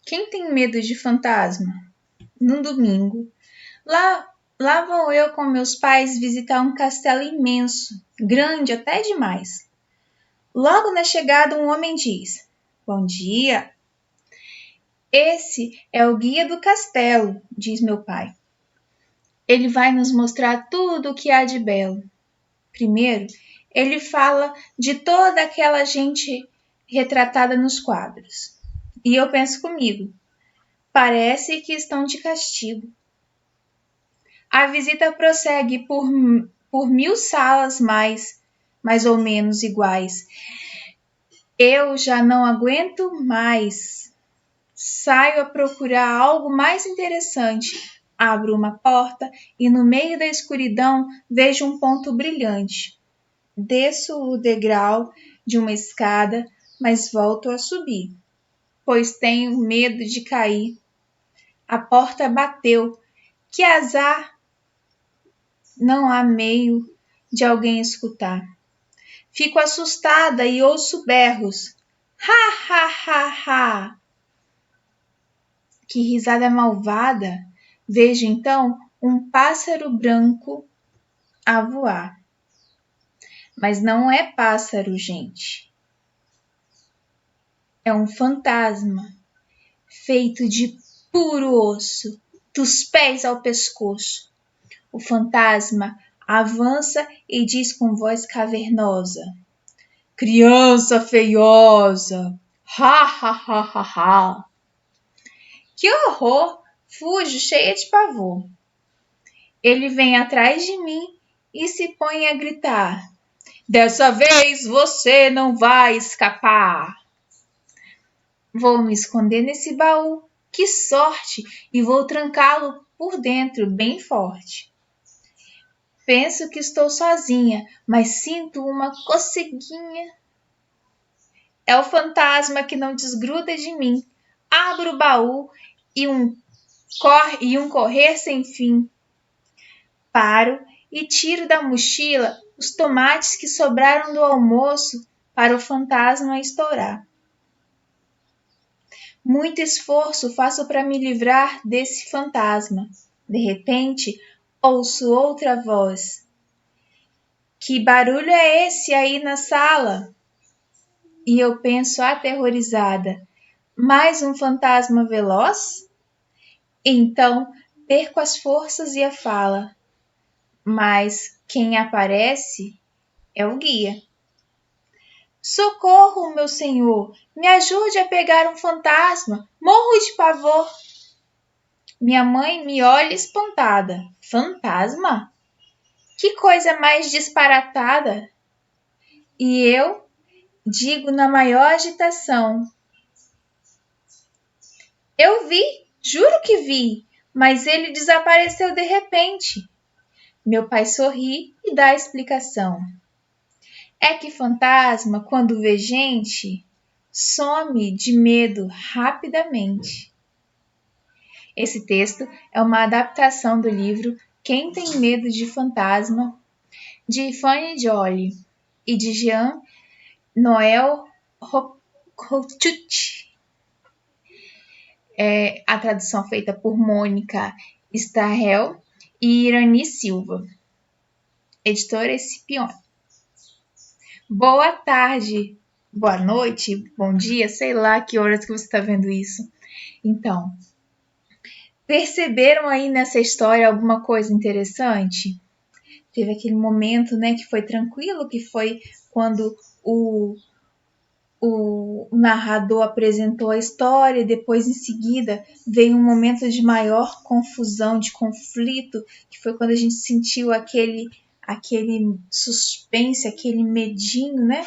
Quem tem medo de fantasma? Num domingo, lá vou eu com meus pais visitar um castelo imenso, grande até demais. Logo na chegada, um homem diz: Bom dia. Esse é o guia do castelo, diz meu pai. Ele vai nos mostrar tudo o que há de belo. Primeiro, ele fala de toda aquela gente retratada nos quadros. E eu penso comigo, parece que estão de castigo. A visita prossegue por 1000 salas mais ou menos iguais. Eu já não aguento mais. Saio a procurar algo mais interessante. Abro uma porta e no meio da escuridão vejo um ponto brilhante. Desço o degrau de uma escada, mas volto a subir, pois tenho medo de cair. A porta bateu. Que azar! Não há meio de alguém escutar. Fico assustada e ouço berros. Ha, ha, ha, ha! Que risada malvada! Vejo então um pássaro branco a voar. Mas não é pássaro, gente. É um fantasma, feito de puro osso, dos pés ao pescoço. O fantasma avança e diz com voz cavernosa: Criança feiosa! Ha, ha, ha, ha, ha! Que horror! Fujo, cheia de pavor. Ele vem atrás de mim e se põe a gritar: Dessa vez você não vai escapar! Vou me esconder nesse baú, que sorte! E vou trancá-lo por dentro bem forte. Penso que estou sozinha, mas sinto uma coceguinha. É o fantasma que não desgruda de mim. Abro o baú e um correr sem fim. Paro e tiro da mochila os tomates que sobraram do almoço para o fantasma estourar. Muito esforço faço para me livrar desse fantasma. De repente, ouço outra voz. Que barulho é esse aí na sala? E eu penso aterrorizada. Mais um fantasma veloz? Então perco as forças e a fala. Mas quem aparece é o guia. Socorro, meu senhor! Me ajude a pegar um fantasma! Morro de pavor! Minha mãe me olha espantada. Fantasma? Que coisa mais disparatada! E eu digo na maior agitação. Eu vi, juro que vi, mas ele desapareceu de repente. Meu pai sorri e dá a explicação. É que fantasma, quando vê gente, some de medo rapidamente. Esse texto é uma adaptação do livro Quem Tem Medo de Fantasma, de Fanny Joly e de Jean-Noël Rothschild. A tradução feita por Mônica Starrell e Irani Silva. Editora Escipione. Boa tarde, boa noite, bom dia, sei lá que horas que você está vendo isso. Então, perceberam aí nessa história alguma coisa interessante? Teve aquele momento, né, que foi tranquilo, que foi quando o narrador apresentou a história e depois em seguida veio um momento de maior confusão, de conflito, que foi quando a gente sentiu aquele suspense, aquele medinho, né?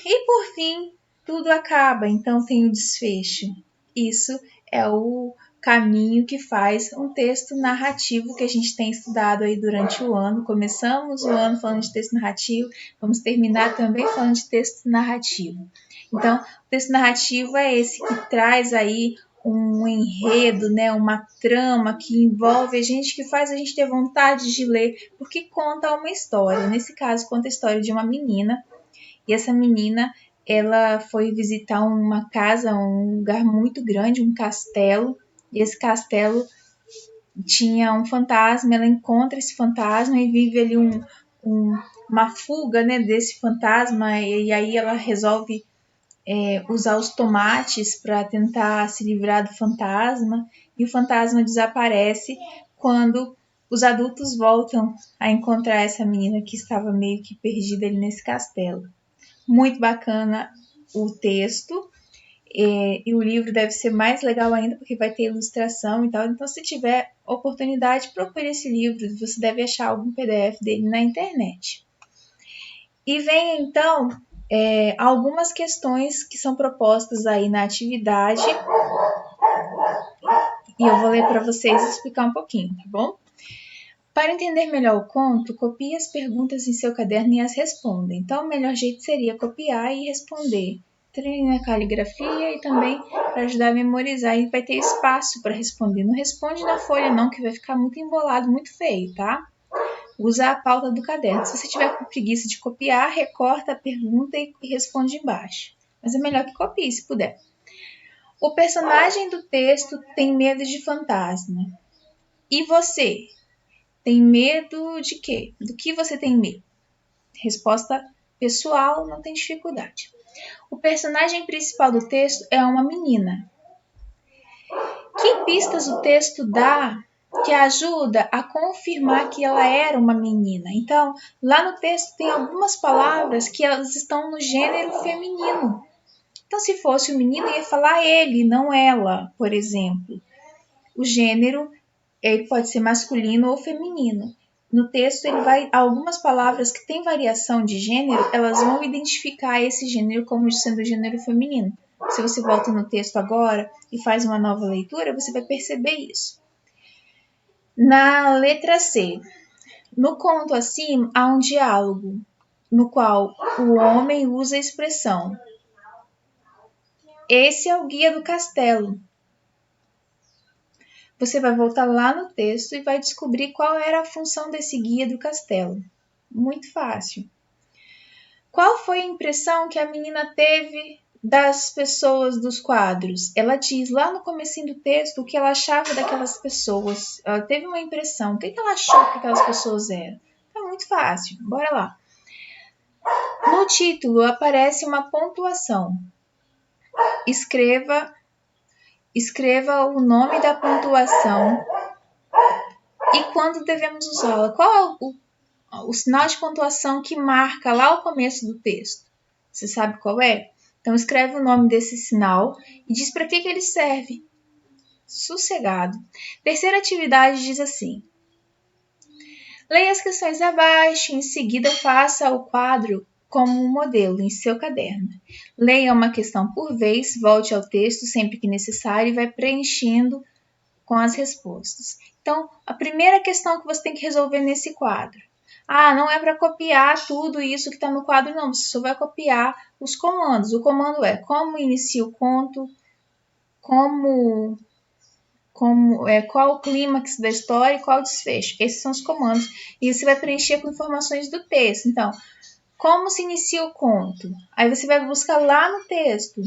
E por fim, tudo acaba, então tem o desfecho. Isso é o caminho que faz um texto narrativo que a gente tem estudado aí durante o ano. Começamos o ano falando de texto narrativo, vamos terminar também falando de texto narrativo. Então, o texto narrativo é esse que traz aí um enredo, né, uma trama que envolve a gente, que faz a gente ter vontade de ler, porque conta uma história. Nesse caso, conta a história de uma menina, e essa menina ela foi visitar uma casa, um lugar muito grande, um castelo, e esse castelo tinha um fantasma, ela encontra esse fantasma e vive ali uma fuga, né, desse fantasma, e aí ela resolve usar os tomates para tentar se livrar do fantasma, e o fantasma desaparece quando os adultos voltam a encontrar essa menina que estava meio que perdida ali nesse castelo. Muito bacana o texto, e o livro deve ser mais legal ainda porque vai ter ilustração e tal. Então, se tiver oportunidade, procure esse livro. Você deve achar algum PDF dele na internet. E vem então algumas questões que são propostas aí na atividade. E eu vou ler para vocês e explicar um pouquinho, tá bom? Para entender melhor o conto, copie as perguntas em seu caderno e as responda. Então, o melhor jeito seria copiar e responder. Treine a caligrafia e também para ajudar a memorizar. E vai ter espaço para responder. Não responde na folha não, que vai ficar muito embolado, muito feio, tá? Usa a pauta do caderno. Se você tiver com preguiça de copiar, recorta a pergunta e responde embaixo. Mas é melhor que copie, se puder. O personagem do texto tem medo de fantasma. E você? Tem medo de quê? Do que você tem medo? Resposta pessoal, não tem dificuldade. O personagem principal do texto é uma menina. Que pistas o texto dá que ajuda a confirmar que ela era uma menina? Então, lá no texto tem algumas palavras que elas estão no gênero feminino. Então, se fosse o menino, ia falar ele, não ela, por exemplo. O gênero ele pode ser masculino ou feminino. No texto, algumas palavras que têm variação de gênero, elas vão identificar esse gênero como sendo gênero feminino. Se você volta no texto agora e faz uma nova leitura, você vai perceber isso. Na letra C, no conto acima, há um diálogo no qual o homem usa a expressão: esse é o guia do castelo. Você vai voltar lá no texto e vai descobrir qual era a função desse guia do castelo. Muito fácil. Qual foi a impressão que a menina teve das pessoas dos quadros? Ela diz lá no comecinho do texto o que ela achava daquelas pessoas. Ela teve uma impressão. O que ela achou que aquelas pessoas eram? É muito fácil. Bora lá. No título aparece uma pontuação. Escreva o nome da pontuação e quando devemos usá-la. Qual é o sinal de pontuação que marca lá o começo do texto? Você sabe qual é? Então, escreve o nome desse sinal e diz para que ele serve. Sossegado. Terceira atividade diz assim: leia as questões abaixo, em seguida faça o quadro como um modelo em seu caderno. Leia uma questão por vez, volte ao texto sempre que necessário e vai preenchendo com as respostas. Então, a primeira questão que você tem que resolver nesse quadro. Não é para copiar tudo isso que está no quadro, não. Você só vai copiar os comandos. O comando é como inicia o conto, qual o clímax da história e qual o desfecho. Esses são os comandos. E você vai preencher com informações do texto. Então, como se inicia o conto? Aí você vai buscar lá no texto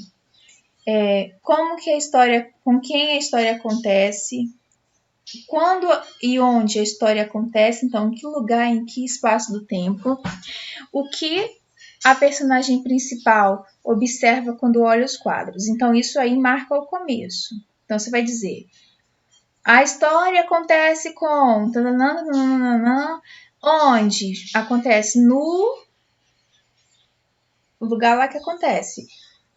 como que a história, com quem a história acontece, quando e onde a história acontece, então em que lugar, em que espaço do tempo, o que a personagem principal observa quando olha os quadros. Então isso aí marca o começo. Então você vai dizer: a história acontece com onde acontece no lugar lá que acontece.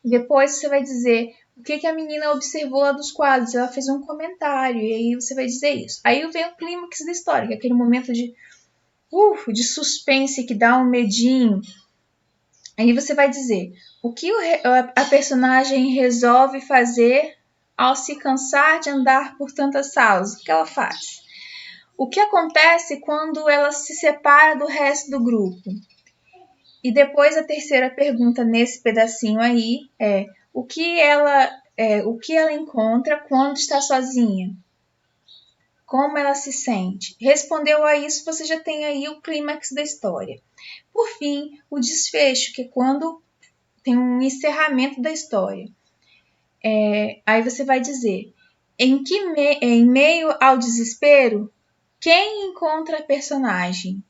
Depois você vai dizer o que a menina observou lá dos quadros. Ela fez um comentário e aí você vai dizer isso. Aí vem o clímax da história, que é aquele momento de suspense que dá um medinho. Aí você vai dizer o que a personagem resolve fazer ao se cansar de andar por tantas salas. O que ela faz? O que acontece quando ela se separa do resto do grupo? E depois a terceira pergunta nesse pedacinho aí é o que ela encontra quando está sozinha? Como ela se sente? Respondeu a isso, você já tem aí o clímax da história. Por fim, o desfecho, que é quando tem um encerramento da história. Aí você vai dizer, em meio ao desespero, quem encontra a personagem?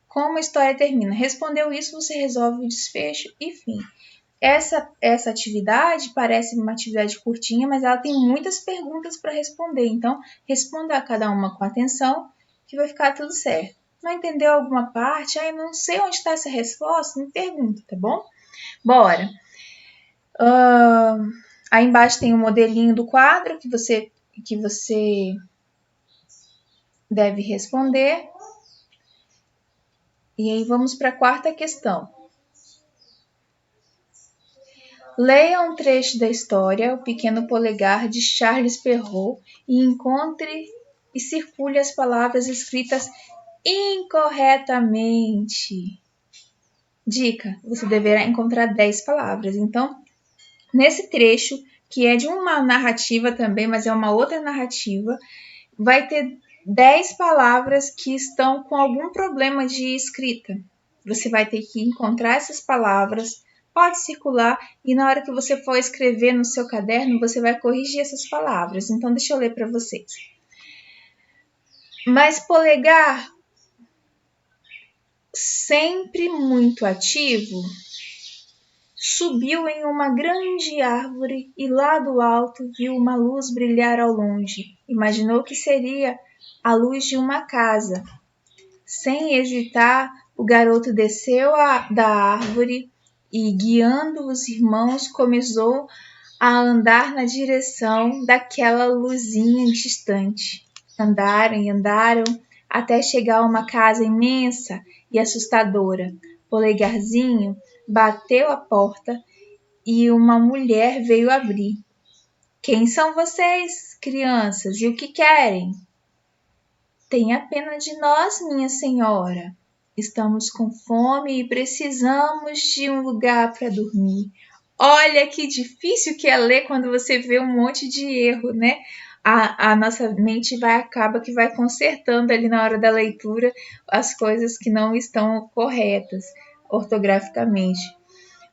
Como a história termina? Respondeu isso, você resolve o desfecho e fim. Essa atividade parece uma atividade curtinha, mas ela tem muitas perguntas para responder. Então, responda a cada uma com atenção, que vai ficar tudo certo. Não entendeu alguma parte? Aí não sei onde está essa resposta? Me pergunta, tá bom? Bora! Aí embaixo tem o modelinho do quadro que você deve responder. E aí vamos para a quarta questão. Leia um trecho da história O Pequeno Polegar, de Charles Perrault, e encontre e circule as palavras escritas incorretamente. Dica: você deverá encontrar 10 palavras. Então, nesse trecho, que é de uma narrativa também, mas é uma outra narrativa, vai ter 10 palavras que estão com algum problema de escrita. Você vai ter que encontrar essas palavras, pode circular, e na hora que você for escrever no seu caderno, você vai corrigir essas palavras. Então, deixa eu ler para vocês. Mas Polegar, sempre muito ativo, subiu em uma grande árvore e lá do alto viu uma luz brilhar ao longe. Imaginou que seria a luz de uma casa. Sem hesitar, o garoto desceu da árvore e, guiando os irmãos, começou a andar na direção daquela luzinha distante. Andaram e andaram até chegar a uma casa imensa e assustadora. Polegarzinho bateu a porta e uma mulher veio abrir. Quem são vocês, crianças, e o que querem? Tenha pena de nós, minha senhora. Estamos com fome e precisamos de um lugar para dormir. Olha que difícil que é ler quando você vê um monte de erro, né? A nossa mente acaba que vai consertando ali na hora da leitura as coisas que não estão corretas ortograficamente.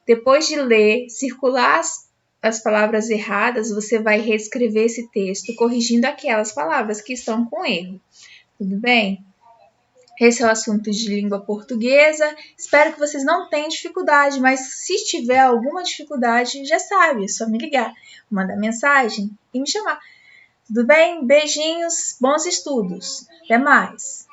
Depois de ler, circular as palavras erradas, você vai reescrever esse texto, corrigindo aquelas palavras que estão com erro. Tudo bem? Esse é o assunto de língua portuguesa. Espero que vocês não tenham dificuldade, mas se tiver alguma dificuldade, já sabe, é só me ligar, mandar mensagem e me chamar. Tudo bem? Beijinhos, bons estudos. Até mais!